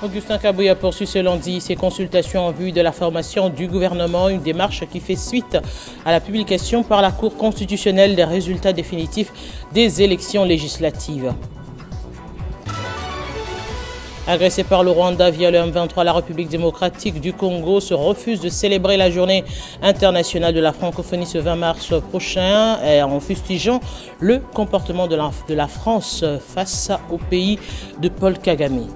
Augustin Kabouya poursuit ce lundi ses consultations en vue de la formation du gouvernement, une démarche qui fait suite à la publication par la Cour constitutionnelle des résultats définitifs des élections législatives. Agressé par le Rwanda via le M23, la République démocratique du Congo se refuse de célébrer la journée internationale de la francophonie ce 20 mars prochain en fustigeant le comportement de la France face au pays de Paul Kagame.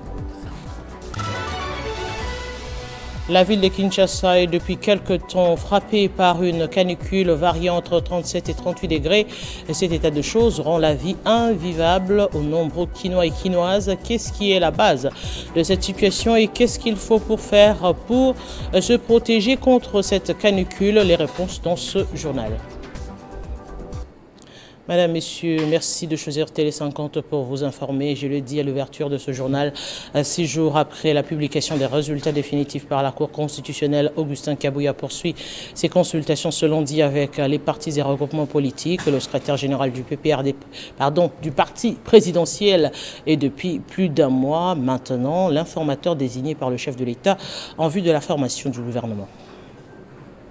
La ville de Kinshasa est depuis quelque temps frappée par une canicule variant entre 37 et 38 degrés. Cet état de choses rend la vie invivable aux nombreux Kinois et Kinoises. Qu'est-ce qui est la base de cette situation et qu'est-ce qu'il faut pour faire pour se protéger contre cette canicule? Les réponses dans ce journal. Madame, Messieurs, merci de choisir Télé 50 pour vous informer. Je le dis à l'ouverture de ce journal, 6 jours après la publication des résultats définitifs par la Cour constitutionnelle, Augustin Kabouya poursuit ses consultations ce lundi avec les partis et regroupements politiques. Le secrétaire général du PPRD, du parti présidentiel est depuis plus d'un mois maintenant l'informateur désigné par le chef de l'État en vue de la formation du gouvernement.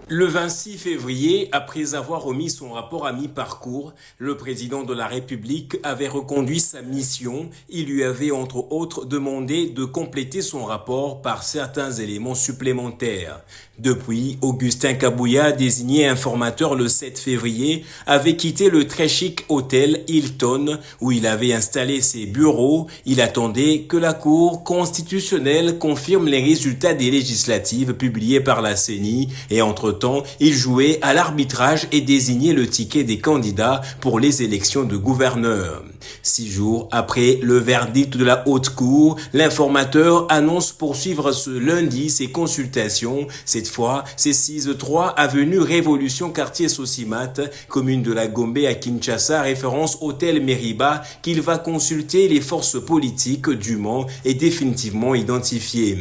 Le 26 février, après avoir remis son rapport à mi-parcours, le président de la République avait reconduit sa mission. Il lui avait entre autres demandé de compléter son rapport par certains éléments supplémentaires. Depuis, Augustin Kabouya, désigné informateur le 7 février, avait quitté le très chic hôtel Hilton où il avait installé ses bureaux. Il attendait que la Cour constitutionnelle confirme les résultats des législatives publiées par la CENI et entre-temps, il jouait à l'arbitrage et désignait le ticket des candidats pour les élections de gouverneurs. 6 jours après le verdict de la Haute Cour, l'informateur annonce poursuivre ce lundi ses consultations. Cette fois, c'est 6-3 avenue Révolution quartier Sosimat, commune de la Gombe à Kinshasa, référence hôtel Meriba, qu'il va consulter les forces politiques dûment et définitivement identifiées.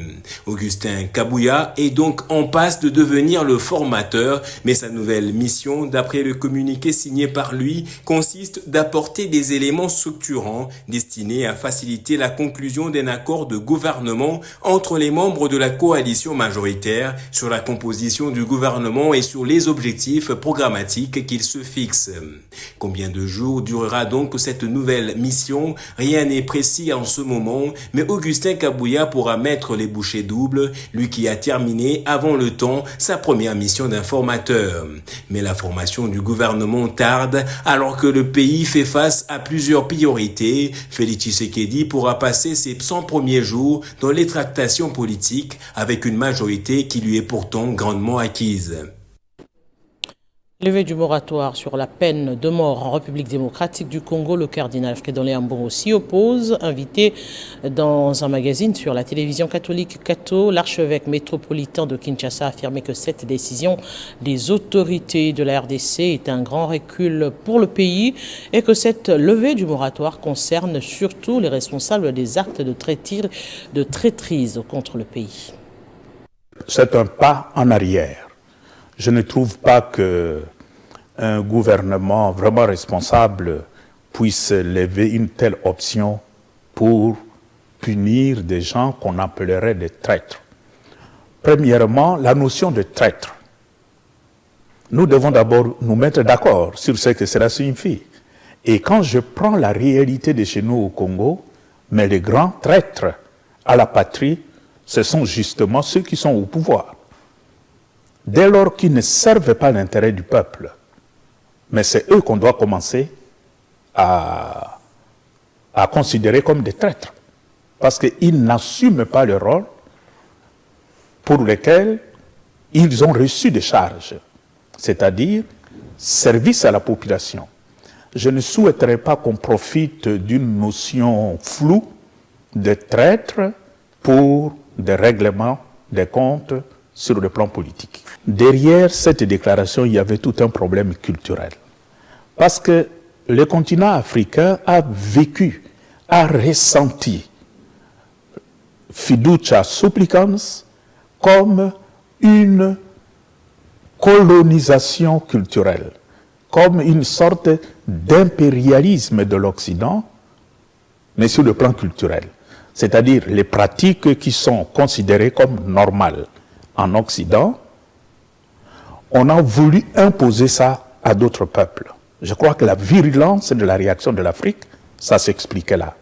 Augustin Kabouya est donc en passe de devenir le formateur, mais sa nouvelle mission, d'après le communiqué signé par lui, consiste d'apporter des éléments structurants destinés à faciliter la conclusion d'un accord de gouvernement entre les membres de la coalition majoritaire sur la composition du gouvernement et sur les objectifs programmatiques qu'il se fixe. Combien de jours durera donc cette nouvelle mission? Rien n'est précis en ce moment, mais Augustin Kabouya pourra mettre les bouchées doubles, lui qui a terminé avant le temps sa première mission d'informateur. Mais la formation du gouvernement tarde alors que le pays fait face à plusieurs priorités. Félix Tshisekedi pourra passer ses 100 premiers jours dans les tractations politiques avec une majorité qui lui est pourtant grandement acquise. Levée du moratoire sur la peine de mort en République démocratique du Congo, le cardinal Frédolé Ambongo s'y oppose. Invité dans un magazine sur la télévision catholique Cato, l'archevêque métropolitain de Kinshasa a affirmé que cette décision des autorités de la RDC est un grand recul pour le pays et que cette levée du moratoire concerne surtout les responsables des actes de traîtrise contre le pays. C'est un pas en arrière. Je ne trouve pas qu'un gouvernement vraiment responsable puisse lever une telle option pour punir des gens qu'on appellerait des traîtres. Premièrement, la notion de traître. Nous devons d'abord nous mettre d'accord sur ce que cela signifie. Et quand je prends la réalité de chez nous au Congo, mais les grands traîtres à la patrie, ce sont justement ceux qui sont au pouvoir. Dès lors qu'ils ne servent pas l'intérêt du peuple, mais c'est eux qu'on doit commencer à considérer comme des traîtres, parce qu'ils n'assument pas le rôle pour lequel ils ont reçu des charges, c'est-à-dire service à la population. Je ne souhaiterais pas qu'on profite d'une notion floue de traître pour des règlements des comptes sur le plan politique. Derrière cette déclaration, il y avait tout un problème culturel. Parce que le continent africain a vécu, a ressenti fiducia supplicans comme une colonisation culturelle, comme une sorte d'impérialisme de l'Occident, mais sur le plan culturel. c'est-à-dire les pratiques qui sont considérées comme normales en Occident, on a voulu imposer ça à d'autres peuples. Je crois que la virulence de la réaction de l'Afrique, ça s'expliquait là.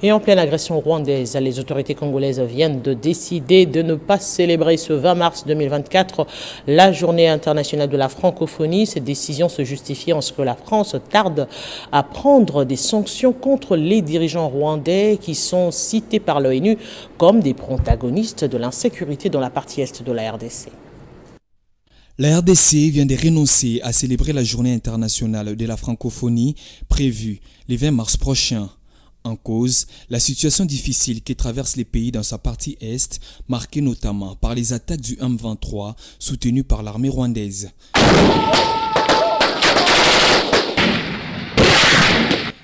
Et en pleine agression rwandaise, les autorités congolaises viennent de décider de ne pas célébrer ce 20 mars 2024 la journée internationale de la francophonie. Cette décision se justifie en ce que la France tarde à prendre des sanctions contre les dirigeants rwandais qui sont cités par l'ONU comme des protagonistes de l'insécurité dans la partie est de la RDC. La RDC vient de renoncer à célébrer la journée internationale de la francophonie prévue le 20 mars prochain. En cause, la situation difficile qui traverse les pays dans sa partie est, marquée notamment par les attaques du M23 soutenues par l'armée rwandaise.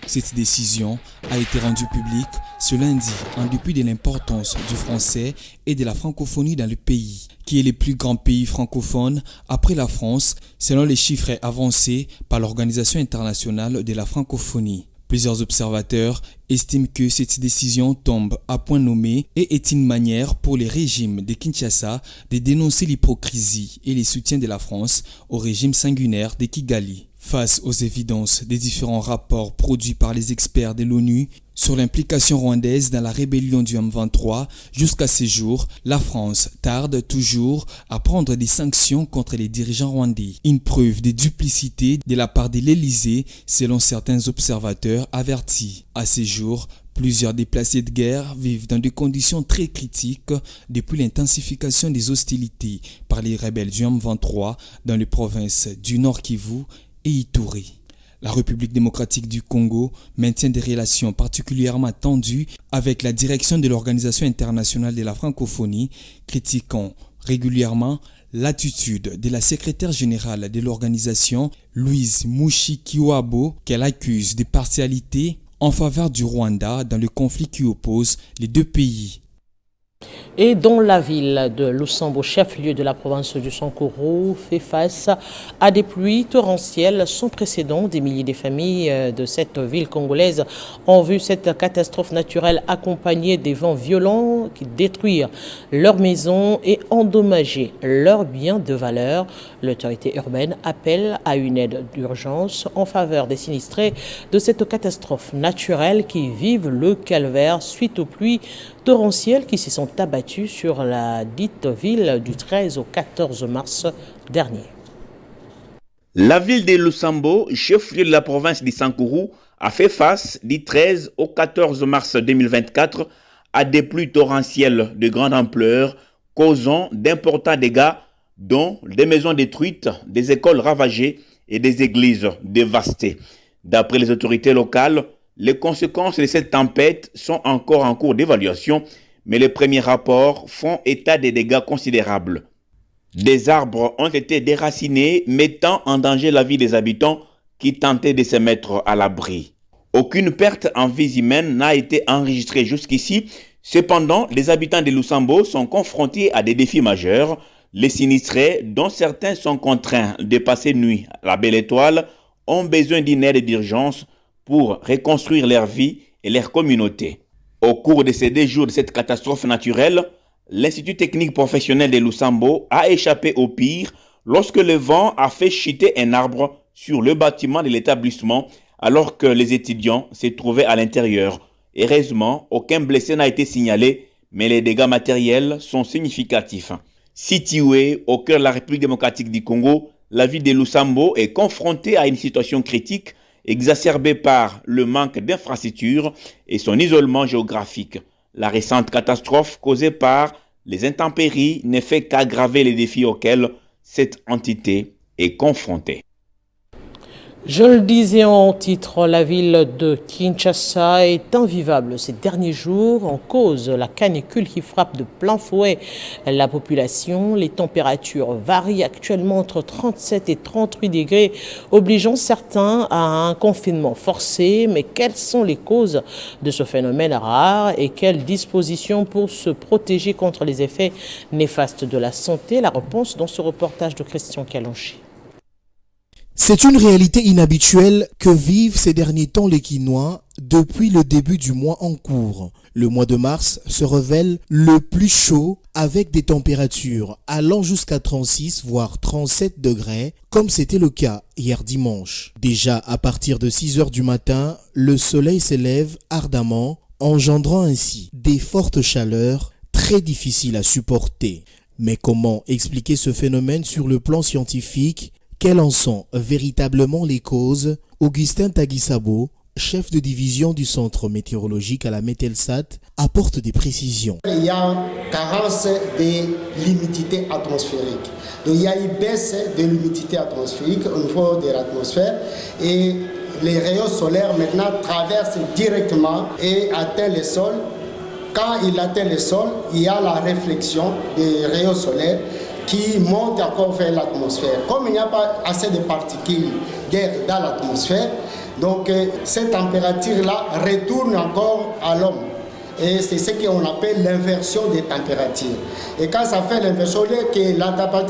Cette décision a été rendue publique ce lundi en dépit de l'importance du français et de la francophonie dans le pays, qui est le plus grand pays francophone après la France, selon les chiffres avancés par l'Organisation internationale de la francophonie. Plusieurs observateurs estiment que cette décision tombe à point nommé et est une manière pour les régimes de Kinshasa de dénoncer l'hypocrisie et les soutiens de la France au régime sanguinaire de Kigali. Face aux évidences des différents rapports produits par les experts de l'ONU sur l'implication rwandaise dans la rébellion du M23, jusqu'à ce jour, la France tarde toujours à prendre des sanctions contre les dirigeants rwandais. Une preuve de duplicité de la part de l'Élysée, selon certains observateurs avertis. À ce jour, plusieurs déplacés de guerre vivent dans des conditions très critiques depuis l'intensification des hostilités par les rebelles du M23 dans les provinces du Nord Kivu et Ituri. La République démocratique du Congo maintient des relations particulièrement tendues avec la direction de l'Organisation internationale de la francophonie, critiquant régulièrement l'attitude de la secrétaire générale de l'organisation, Louise Mushikiwabo, qu'elle accuse de partialité en faveur du Rwanda dans le conflit qui oppose les deux pays. Et dont la ville de Lusambo, chef-lieu de la province du Sankourou, fait face à des pluies torrentielles sans précédent. Des milliers de familles de cette ville congolaise ont vu cette catastrophe naturelle accompagnée des vents violents qui détruisent leurs maisons et endommager leurs biens de valeur. L'autorité urbaine appelle à une aide d'urgence en faveur des sinistrés de cette catastrophe naturelle qui vivent le calvaire suite aux pluies torrentielles qui se sont abattues sur la dite ville du 13 au 14 mars dernier. La ville de Lusambo, chef-lieu de la province du Sankourou, a fait face du 13 au 14 mars 2024 à des pluies torrentielles de grande ampleur causant d'importants dégâts, dont des maisons détruites, des écoles ravagées et des églises dévastées. D'après les autorités locales, les conséquences de cette tempête sont encore en cours d'évaluation, mais les premiers rapports font état des dégâts considérables. Des arbres ont été déracinés, mettant en danger la vie des habitants qui tentaient de se mettre à l'abri. Aucune perte en vies humaines n'a été enregistrée jusqu'ici. Cependant, les habitants de Lusambo sont confrontés à des défis majeurs. Les sinistrés, dont certains sont contraints de passer nuit à la Belle Étoile, ont besoin d'une aide d'urgence pour reconstruire leur vie et leur communauté. Au cours de ces 2 jours de cette catastrophe naturelle, l'Institut technique professionnel de Lusambo a échappé au pire lorsque le vent a fait chuter un arbre sur le bâtiment de l'établissement alors que les étudiants se trouvaient à l'intérieur. Heureusement, aucun blessé n'a été signalé, mais les dégâts matériels sont significatifs. Située au cœur de la République démocratique du Congo, la ville de Lusambo est confrontée à une situation critique exacerbée par le manque d'infrastructures et son isolement géographique. La récente catastrophe causée par les intempéries ne fait qu'aggraver les défis auxquels cette entité est confrontée. Je le disais en titre, la ville de Kinshasa est invivable ces derniers jours en cause la canicule qui frappe de plein fouet la population. Les températures varient actuellement entre 37 et 38 degrés, obligeant certains à un confinement forcé. Mais quelles sont les causes de ce phénomène rare et quelles dispositions pour se protéger contre les effets néfastes de la santé? La réponse dans ce reportage de Christian Kalonchi. C'est une réalité inhabituelle que vivent ces derniers temps les Quinois depuis le début du mois en cours. Le mois de mars se révèle le plus chaud avec des températures allant jusqu'à 36 voire 37 degrés comme c'était le cas hier dimanche. Déjà à partir de 6 heures du matin, le soleil s'élève ardemment, engendrant ainsi des fortes chaleurs très difficiles à supporter. Mais comment expliquer ce phénomène sur le plan scientifique? Quelles en sont véritablement les causes? Augustin Taguissabo, chef de division du centre météorologique à la Mételsat, apporte des précisions. Il y a carence de l'humidité atmosphérique. Donc il y a une baisse de l'humidité atmosphérique au niveau de l'atmosphère et les rayons solaires maintenant traversent directement et atteignent le sol. Quand il atteint le sol, il y a la réflexion des rayons solaires qui montent encore vers l'atmosphère. Comme il n'y a pas assez de particules d'air dans l'atmosphère, donc cette température-là retourne encore à l'homme. Et c'est ce qu'on appelle l'inversion des températures. Et quand ça fait l'inversion,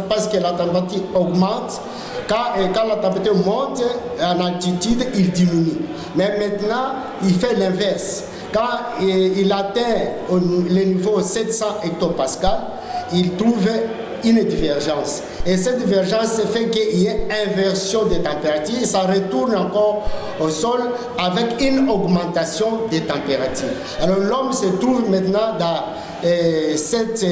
parce que la température augmente, quand la température monte en altitude, il diminue. Mais maintenant, il fait l'inverse. Quand il atteint le niveau 700 hectopascales, il trouve une divergence. Et cette divergence fait qu'il y ait inversion des températures et ça retourne encore au sol avec une augmentation des températures. Alors l'homme se trouve maintenant dans cette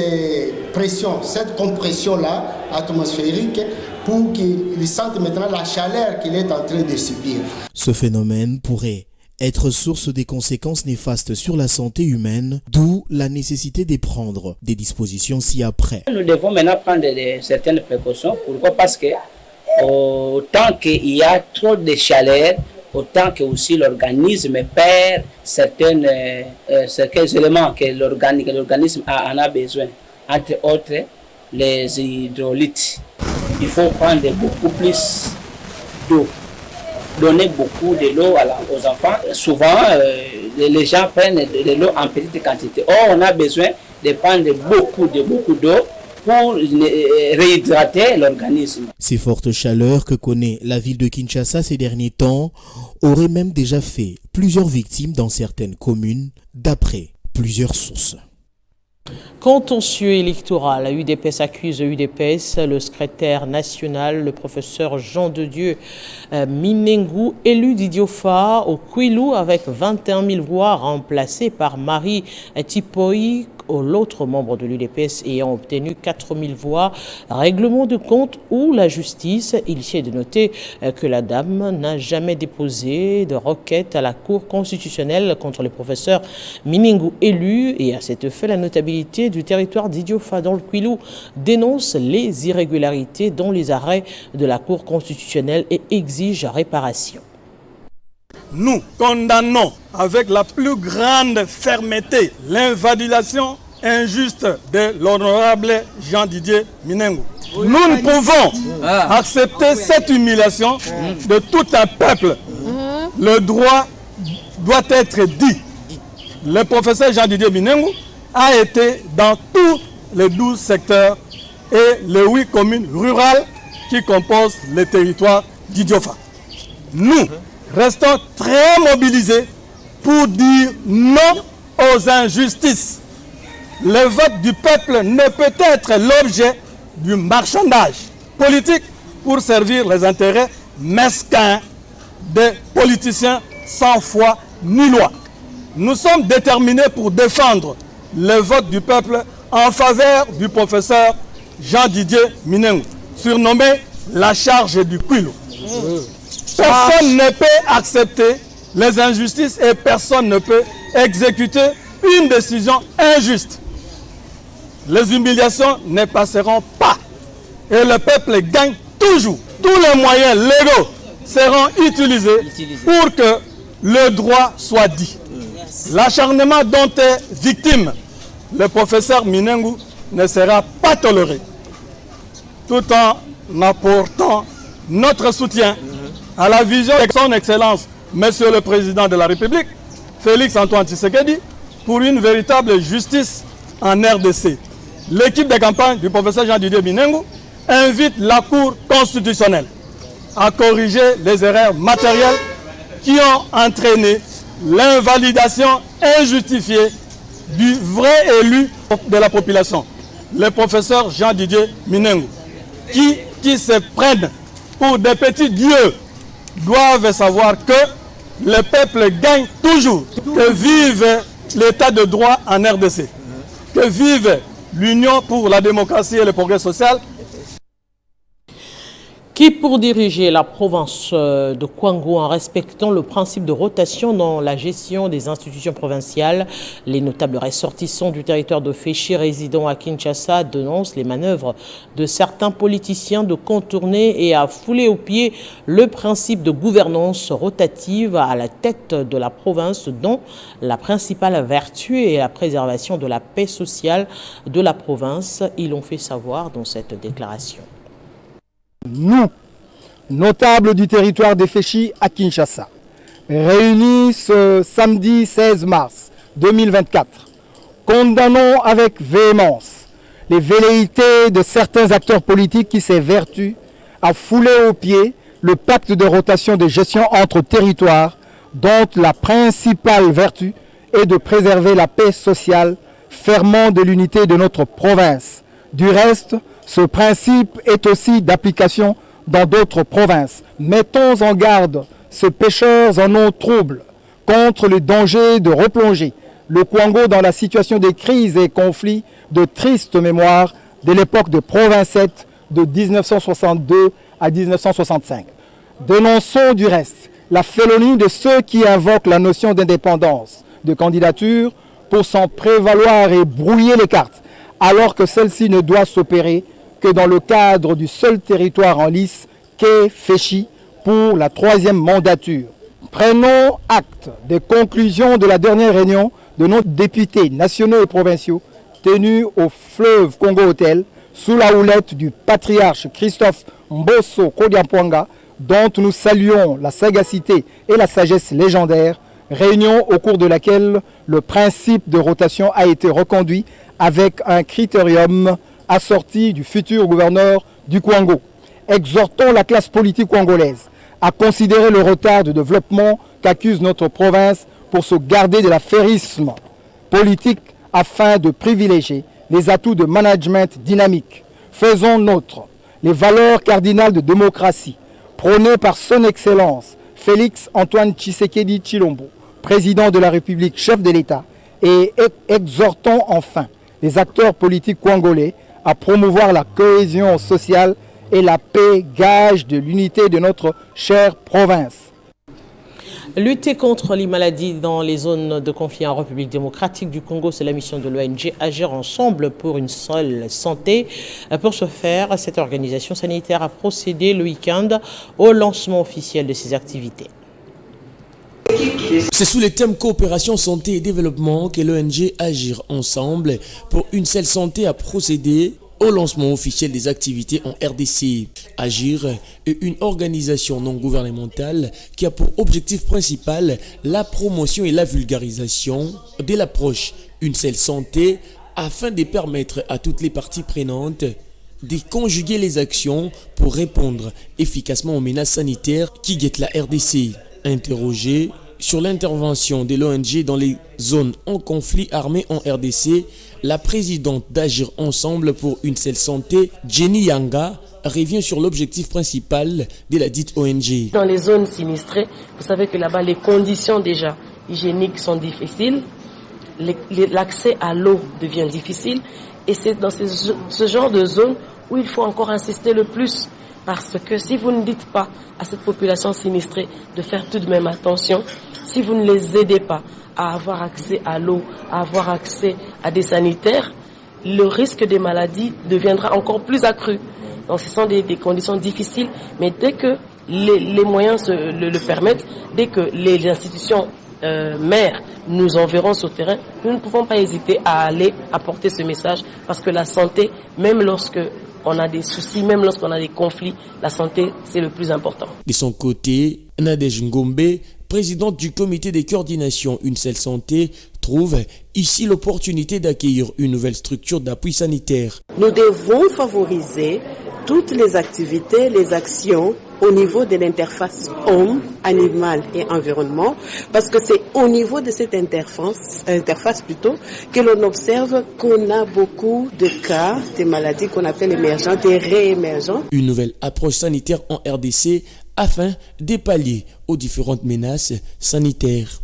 pression, cette compression-là atmosphérique pour qu'il sente maintenant la chaleur qu'il est en train de subir. Ce phénomène pourrait être source des conséquences néfastes sur la santé humaine, d'où la nécessité de prendre des dispositions ci-après. Nous devons maintenant prendre certaines précautions. Pourquoi? Parce que autant qu'il y a trop de chaleur, autant que aussi l'organisme perd certains éléments que l'organisme en a besoin. Entre autres, les hydraulites. Il faut prendre beaucoup plus d'eau. Donner beaucoup de l'eau aux enfants. Souvent, les gens prennent de l'eau en petite quantité. Or, on a besoin de prendre beaucoup d'eau pour réhydrater l'organisme. Ces fortes chaleurs que connaît la ville de Kinshasa ces derniers temps auraient même déjà fait plusieurs victimes dans certaines communes, d'après plusieurs sources. Contentieux électoral. UDPS accuse UDPS. Le secrétaire national, le professeur Jean de Dieu Minengu, élu d'Idiofa au Kwilu avec 21 000 voix, remplacé par Marie Tipoi, l'autre membre de l'UDPS ayant obtenu 4 000 voix. Règlement de compte ou la justice. Il est de noter que la dame n'a jamais déposé de requête à la Cour constitutionnelle contre le professeur Minengu élu, et à cet effet, la notabilité du territoire d'Idiofa dans le Kwilu dénonce les irrégularités dans les arrêts de la Cour constitutionnelle et exige réparation. Nous condamnons avec la plus grande fermeté l'invalidation injuste de l'honorable Jean-Didier Minengu. Nous ne pouvons accepter cette humiliation de tout un peuple. Le droit doit être dit. Le professeur Jean-Didier Minengu a été dans tous les 12 secteurs et les 8 communes rurales qui composent le territoire d'Idiofa. Nous restons très mobilisés pour dire non aux injustices. Le vote du peuple ne peut être l'objet du marchandage politique pour servir les intérêts mesquins des politiciens sans foi ni loi. Nous sommes déterminés pour défendre le vote du peuple en faveur du professeur Jean-Didier Minengu, surnommé la charge du Kwilu. Personne ne peut accepter les injustices et personne ne peut exécuter une décision injuste. Les humiliations ne passeront pas et le peuple gagne toujours. Tous les moyens légaux seront utilisés pour que le droit soit dit. L'acharnement dont est victime le professeur Minengu ne sera pas toléré, tout en apportant notre soutien à la vision de son Excellence, Monsieur le Président de la République, Félix Antoine Tshisekedi, pour une véritable justice en RDC. L'équipe de campagne du professeur Jean-Didier Minengu invite la Cour constitutionnelle à corriger les erreurs matérielles qui ont entraîné l'invalidation injustifiée du vrai élu de la population, le professeur Jean-Didier Minengo, qui se prennent pour des petits dieux, doivent savoir que le peuple gagne toujours. Que vive l'état de droit en RDC, que vive l'Union pour la démocratie et le progrès social. Qui pour diriger la province de Kwango en respectant le principe de rotation dans la gestion des institutions provinciales. Les notables ressortissants du territoire de Féchi résidant à Kinshasa dénoncent les manœuvres de certains politiciens de contourner et à fouler aux pieds le principe de gouvernance rotative à la tête de la province, dont la principale vertu est la préservation de la paix sociale de la province. Ils l'ont fait savoir dans cette déclaration. Nous, notables du territoire de Féchi à Kinshasa, réunis ce samedi 16 mars 2024, condamnons avec véhémence les velléités de certains acteurs politiques qui s'évertuent à fouler aux pieds le pacte de rotation de gestion entre territoires dont la principale vertu est de préserver la paix sociale, ferment de l'unité de notre province. Du reste, ce principe est aussi d'application dans d'autres provinces. Mettons en garde ces pécheurs en eau trouble contre le danger de replonger le Kwango dans la situation des crises et conflits de triste mémoire de l'époque de Province 7 de 1962 à 1965. Dénonçons du reste la félonie de ceux qui invoquent la notion d'indépendance de candidature pour s'en prévaloir et brouiller les cartes, alors que celle-ci ne doit s'opérer que dans le cadre du seul territoire en lice qu'est Féchi pour la 3e mandature. Prenons acte des conclusions de la dernière réunion de nos députés nationaux et provinciaux tenus au fleuve Congo Hotel sous la houlette du patriarche Christophe Mbosso Kodiampwanga, dont nous saluons la sagacité et la sagesse légendaire, réunion au cours de laquelle le principe de rotation a été reconduit avec un critérium assorti du futur gouverneur du Kwango. Exhortons la classe politique congolaise à considérer le retard de développement qu'accuse notre province pour se garder de l'affairisme politique afin de privilégier les atouts de management dynamique. Faisons nôtres les valeurs cardinales de démocratie prônées par son Excellence Félix Antoine Tshisekedi Tshilombo, président de la République, chef de l'État, et exhortons enfin les acteurs politiques congolais à promouvoir la cohésion sociale et la paix, gage de l'unité de notre chère province. Lutter contre les maladies dans les zones de conflit en République démocratique du Congo, c'est la mission de l'ONG Agir ensemble pour une seule santé. Pour ce faire, cette organisation sanitaire a procédé le week-end au lancement officiel de ses activités. C'est sous les thèmes coopération, santé et développement que l'ONG Agir ensemble pour une seule santé a procédé au lancement officiel des activités en RDC. Agir est une organisation non gouvernementale qui a pour objectif principal la promotion et la vulgarisation de l'approche une seule santé afin de permettre à toutes les parties prenantes de conjuguer les actions pour répondre efficacement aux menaces sanitaires qui guettent la RDC. Interrogé sur l'intervention de l'ONG dans les zones en conflit armé en RDC, la présidente d'Agir ensemble pour une seule santé, Jenny Yanga, revient sur l'objectif principal de la dite ONG. Dans les zones sinistrées, vous savez que là-bas, les conditions déjà hygiéniques sont difficiles, l'accès à l'eau devient difficile, et c'est dans ce genre de zones où il faut encore insister le plus. Parce que si vous ne dites pas à cette population sinistrée de faire tout de même attention, si vous ne les aidez pas à avoir accès à l'eau, à avoir accès à des sanitaires, le risque des maladies deviendra encore plus accru. Donc ce sont des conditions difficiles, mais dès que les moyens le permettent, dès que les institutions mères nous enverront sur le terrain, nous ne pouvons pas hésiter à aller apporter ce message, parce que la santé, même lorsque on a des soucis, même lorsqu'on a des conflits, la santé, c'est le plus important. De son côté, Nadège Ngombe, présidente du comité de coordination Une seule santé, trouve ici l'opportunité d'accueillir une nouvelle structure d'appui sanitaire. Nous devons favoriser toutes les activités, les actions au niveau de l'interface homme, animal et environnement, parce que c'est au niveau de cette interface plutôt, que l'on observe qu'on a beaucoup de cas de maladies qu'on appelle émergentes et réémergentes. Une nouvelle approche sanitaire en RDC afin de pallier aux différentes menaces sanitaires.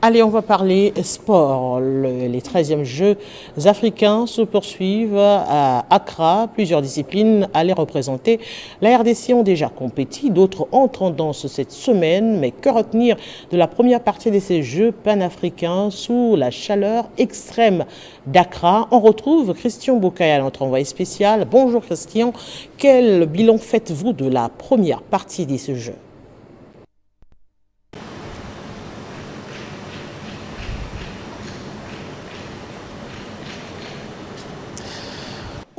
Allez, on va parler sport. Les 13e Jeux africains se poursuivent à Accra. Plusieurs disciplines allaient représenter. La RDC ont déjà compéti, d'autres entrent en danse cette semaine. Mais que retenir de la première partie de ces Jeux panafricains sous la chaleur extrême d'Accra? On retrouve Christian Bokaya, notre envoyé spécial. Bonjour Christian, quel bilan faites-vous de la première partie de ces Jeux?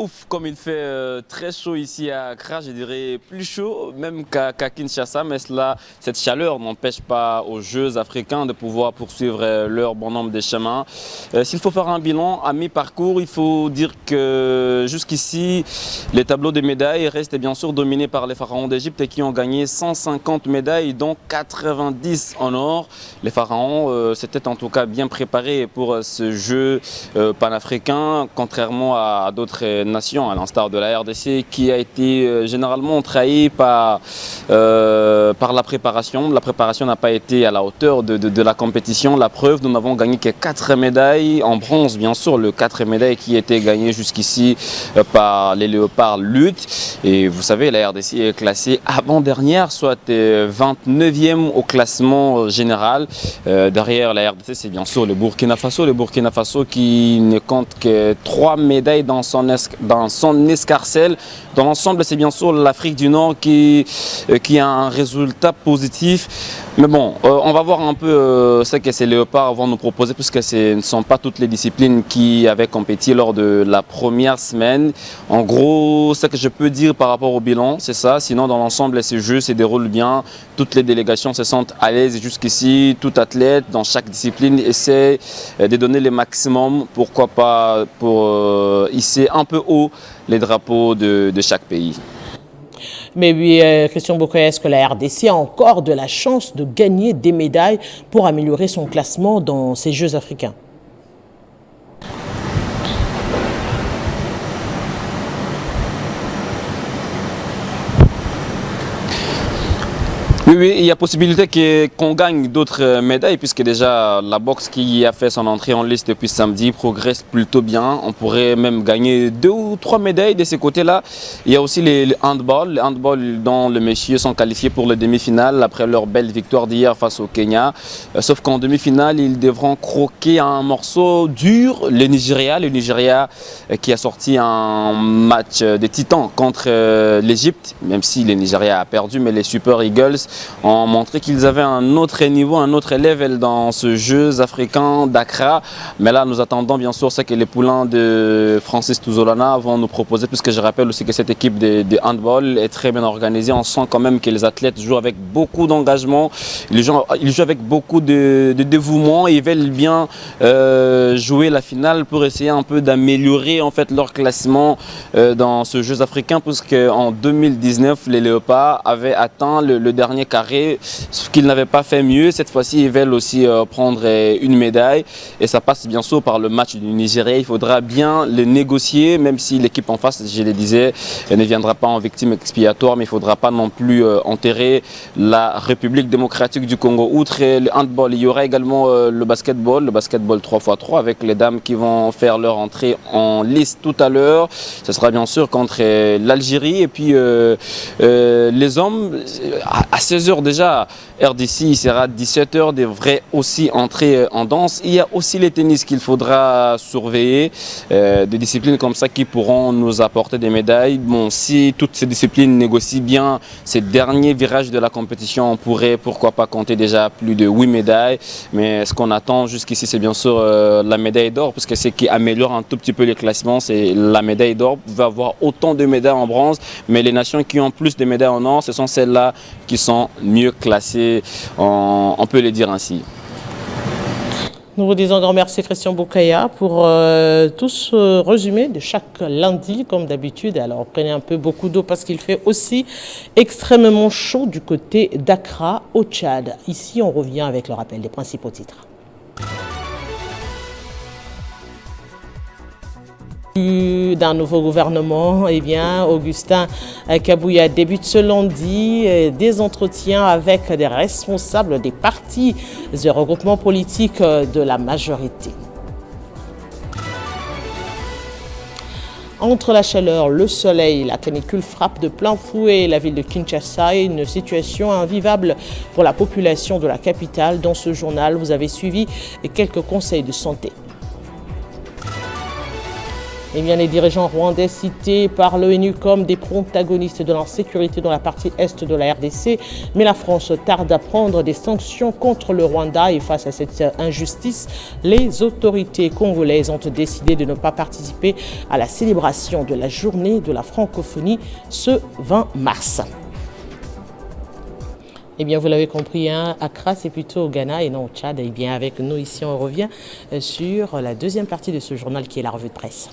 Ouf, comme il fait très chaud ici à Accra, je dirais plus chaud même qu'à Kinshasa, mais cette chaleur n'empêche pas aux Jeux africains de pouvoir poursuivre leur bon nombre de chemins. S'il faut faire un bilan à mi-parcours, il faut dire que jusqu'ici, les tableaux de médailles restent bien sûr dominés par les pharaons d'Égypte qui ont gagné 150 médailles, dont 90 en or. Les pharaons s'étaient en tout cas bien préparés pour ce jeu panafricain, contrairement à d'autres nation, à l'instar de la RDC, qui a été généralement trahi par la préparation. La préparation n'a pas été à la hauteur de la compétition. La preuve, nous n'avons gagné que 4 médailles en bronze, bien sûr, le 4 médailles qui étaient gagnées jusqu'ici par les Léopards lutte. Et vous savez, la RDC est classée avant-dernière, soit 29e au classement général. Derrière la RDC, c'est bien sûr le Burkina Faso. Le Burkina Faso qui ne compte que 3 médailles dans son escarcelle. Dans l'ensemble, c'est bien sûr l'Afrique du Nord qui a un résultat positif. Mais bon, on va voir un peu ce que ces léopards vont nous proposer, puisque ce ne sont pas toutes les disciplines qui avaient compéti lors de la première semaine. En gros, ce que je peux dire par rapport au bilan, c'est ça. Sinon, dans l'ensemble, ces jeux se déroulent bien. Toutes les délégations se sentent à l'aise jusqu'ici. Tout athlète dans chaque discipline essaie de donner le maximum, pourquoi pas pour hisser un peu haut les drapeaux de chaque pays. Mais oui, Christian Bokaya, est-ce que la RDC a encore de la chance de gagner des médailles pour améliorer son classement dans ces Jeux africains? Oui, il y a possibilité qu'on gagne d'autres médailles, puisque déjà la boxe qui a fait son entrée en liste depuis samedi progresse plutôt bien. On pourrait même gagner 2 ou 3 médailles de ces côtés-là. Il y a aussi les handball. Les handball dont les messieurs sont qualifiés pour le demi-finale après leur belle victoire d'hier face au Kenya. Sauf qu'en demi-finale, ils devront croquer un morceau dur. Le Nigeria qui a sorti un match de titans contre l'Égypte, même si le Nigeria a perdu, mais les Super Eagles ont montré qu'ils avaient un autre niveau, un autre level dans ce Jeux africain d'Accra. Mais là, nous attendons bien sûr ce que les poulains de Francis Touzolana vont nous proposer, puisque je rappelle aussi que cette équipe de handball est très bien organisée. On sent quand même que les athlètes jouent avec beaucoup d'engagement, ils jouent avec beaucoup de dévouement et ils veulent bien jouer la finale pour essayer un peu d'améliorer en fait leur classement dans ce Jeux africain, puisque en 2019, les Léopards avaient atteint le dernier carré, sauf qu'ils n'avaient pas fait mieux. Cette fois-ci, ils veulent aussi prendre une médaille et ça passe bien sûr par le match du Nigeria. Il faudra bien le négocier, même si l'équipe en face, je le disais, ne viendra pas en victime expiatoire, mais il ne faudra pas non plus enterrer la République démocratique du Congo. Outre le handball, il y aura également le basketball 3x3 avec les dames qui vont faire leur entrée en liste tout à l'heure. Ce sera bien sûr contre l'Algérie et puis les hommes à 16h déjà, RDC, il sera 17h, devrait aussi entrer en danse. Il y a aussi les tennis qu'il faudra surveiller, des disciplines comme ça qui pourront nous apporter des médailles. Bon, si toutes ces disciplines négocient bien ces derniers virages de la compétition, on pourrait pourquoi pas compter déjà plus de 8 médailles. Mais ce qu'on attend jusqu'ici, c'est bien sûr la médaille d'or, parce que ce qui améliore un tout petit peu les classements, c'est la médaille d'or. Vous pouvez avoir autant de médailles en bronze, mais les nations qui ont plus de médailles en or, ce sont celles-là qui sont mieux classées, on peut le dire ainsi. Nous vous disons grand merci Christian Boukaya pour tout ce résumé de chaque lundi comme d'habitude. Alors prenez un peu beaucoup d'eau parce qu'il fait aussi extrêmement chaud du côté d'Accra au Tchad. Ici on revient avec le rappel des principaux titres. D'un nouveau gouvernement, eh bien, Augustin Kabouya débute ce lundi des entretiens avec des responsables des partis et regroupements politiques de la majorité. Entre la chaleur, le soleil, la canicule frappe de plein fouet la ville de Kinshasa, une situation invivable pour la population de la capitale. Dans ce journal, vous avez suivi quelques conseils de santé. Eh bien, les dirigeants rwandais cités par l'ONU comme des protagonistes de l'insécurité dans la partie est de la RDC, mais la France tarde à prendre des sanctions contre le Rwanda et face à cette injustice, les autorités congolaises ont décidé de ne pas participer à la célébration de la journée de la francophonie ce 20 mars. Eh bien, vous l'avez compris, hein, Accra, c'est plutôt au Ghana et non au Tchad. Eh bien, avec nous ici, on revient sur la deuxième partie de ce journal qui est la revue de presse.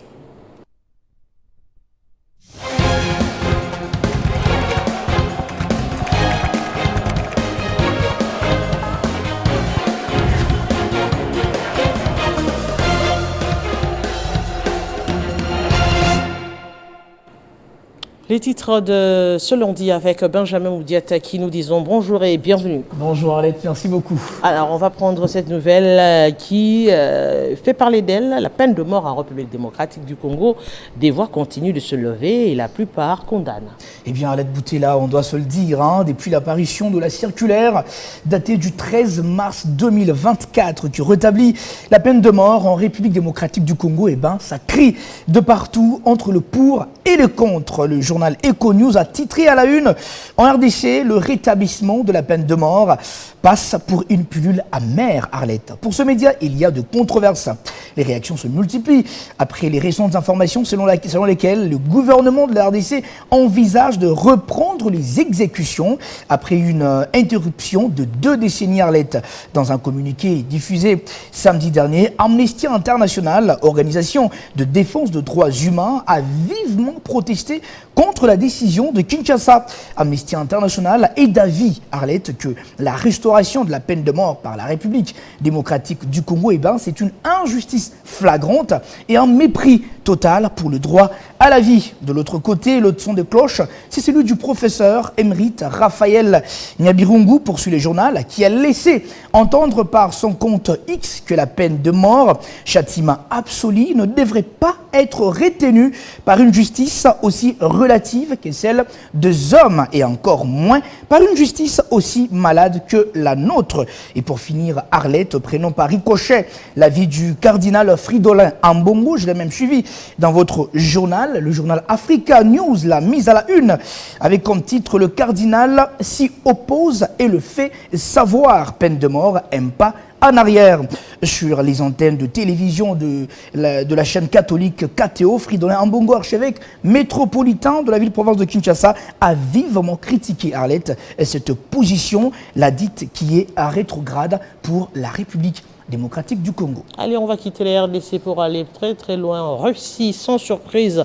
Les titres de ce lundi avec Benjamin Oudiata qui nous disons bonjour et bienvenue. Bonjour Arlette, merci beaucoup. Alors on va prendre cette nouvelle qui fait parler d'elle. La peine de mort en République démocratique du Congo, des voix continuent de se lever et la plupart condamnent. Eh bien Arlette Boutella, on doit se le dire, hein, depuis l'apparition de la circulaire datée du 13 mars 2024 qui rétablit la peine de mort en République démocratique du Congo, eh ben, ça crie de partout entre le pour et le contre. Le journal Econews a titré à la une en RDC, le rétablissement de la peine de mort passe pour une pilule amère, Arlette. Pour ce média, il y a de controverses. Les réactions se multiplient après les récentes informations selon lesquelles le gouvernement de la RDC envisage de reprendre les exécutions après une interruption de 2 décennies, Arlette. Dans un communiqué diffusé samedi dernier, Amnesty International, organisation de défense des droits humains, a vivement protesté contre la décision de Kinshasa. Amnesty International est d'avis, Arlette, que la restauration de la peine de mort par la République démocratique du Congo, eh ben, c'est une injustice flagrante et un mépris total pour le droit à la vie. De l'autre côté, le son de cloche, c'est celui du professeur émérite Raphaël Nyabirungu, poursuit le journal, qui a laissé entendre par son compte X que la peine de mort, châtiment absolu, ne devrait pas être retenue par une justice aussi relative que celle des hommes et encore moins par une justice aussi malade que la nôtre. Et pour finir, Arlette, prenons par ricochet l'avis du cardinal Fridolin Ambongo, je l'ai même suivi dans votre journal, le journal Africa News l'a mise à la une avec comme titre « Le cardinal s'y oppose et le fait savoir, peine de mort, un pas en arrière ». Sur les antennes de télévision de la chaîne catholique KTO, Fridolin Ambongo, archevêque métropolitain de la ville-province de Kinshasa, a vivement critiqué, Arlette, cette position, la dite qui est à rétrograde pour la République démocratique du Congo. Allez, on va quitter la RDC pour aller très très loin en Russie. Sans surprise,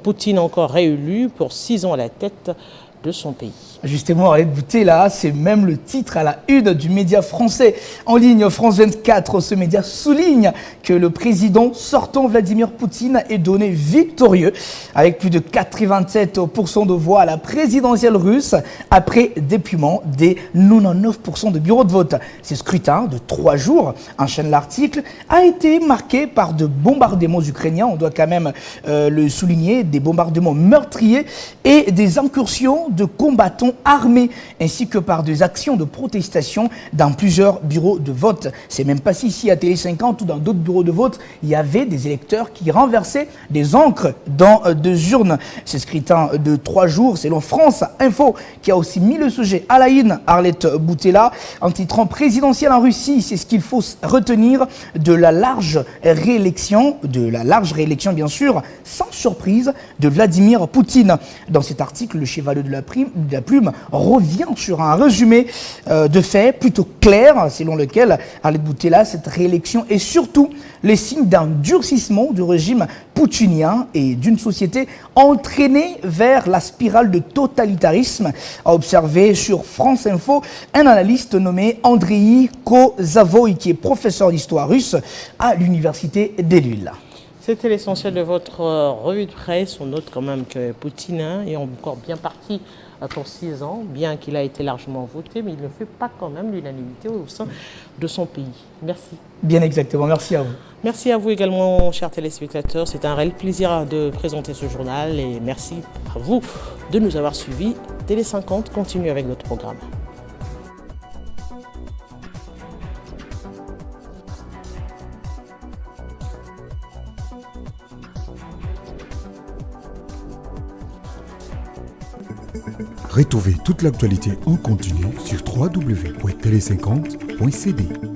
Poutine encore réélu pour 6 ans à la tête de son pays. Justement, Arlette Boutella, c'est même le titre à la une du média français en ligne France 24. Ce média souligne que le président sortant Vladimir Poutine est donné victorieux avec plus de 87% de voix à la présidentielle russe après dépouillement des 99% de bureaux de vote. Ce scrutin de 3 jours, enchaîne l'article, a été marqué par de bombardements ukrainiens, on doit quand même le souligner, des bombardements meurtriers et des incursions de combattants armés, ainsi que par des actions de protestation dans plusieurs bureaux de vote. C'est même pas si ici à Télé 50 ou dans d'autres bureaux de vote, il y avait des électeurs qui renversaient des encres dans des urnes. Ce scrutin de 3 jours, selon France Info, qui a aussi mis le sujet à la une, Arlette Boutella, en titrant présidentiel en Russie, c'est ce qu'il faut retenir de la large réélection bien sûr, sans surprise, de Vladimir Poutine. Dans cet article, le chevalier de la plume Plume revient sur un résumé de faits plutôt clair, selon lequel Arlette Boutella, cette réélection est surtout le signe d'un durcissement du régime poutinien et d'une société entraînée vers la spirale de totalitarisme, a observé sur France Info un analyste nommé Andrei Kozavoy, qui est professeur d'histoire russe à l'université de Lille. C'était l'essentiel de votre revue de presse. On note quand même que Poutine est encore bien parti pour 6 ans, bien qu'il a été largement voté, mais il ne fait pas quand même l'unanimité au sein de son pays. Merci. Bien exactement, merci à vous. Merci à vous également, chers téléspectateurs. C'est un réel plaisir de présenter ce journal et merci à vous de nous avoir suivis. Télé 50 continue avec notre programme. Retrouvez toute l'actualité en continu sur www.tele50.cd.